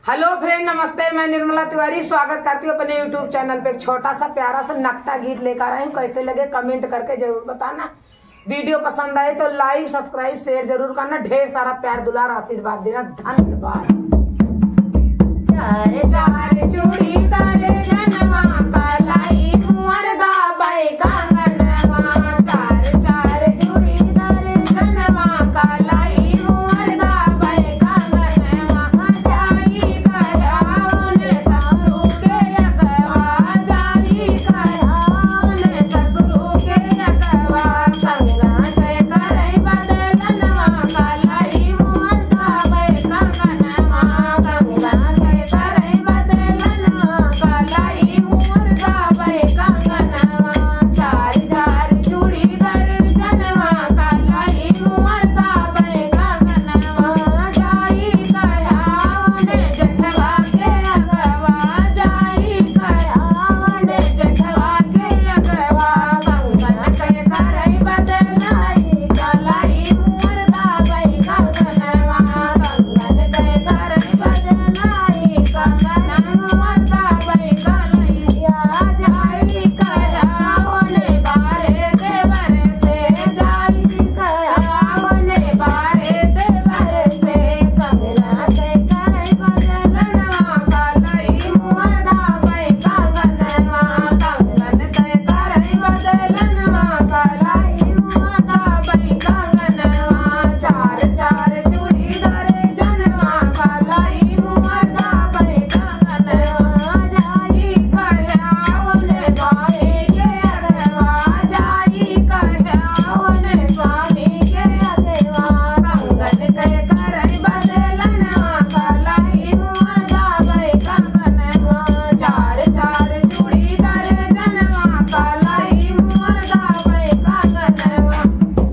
Hello friend, नमस्ते। मैं निर्मला तिवारी स्वागत करती हूँ अपने यूट्यूब चैनल पे। एक छोटा सा प्यारा सा नकटा गीत लेकर आई हूँ। कैसे लगे कमेंट करके जरूर बताना। वीडियो पसंद आए तो लाइक, सब्सक्राइब, शेयर जरूर करना। ढेर सारा प्यार, दुलार, आशीर्वाद देना। धन्यवाद।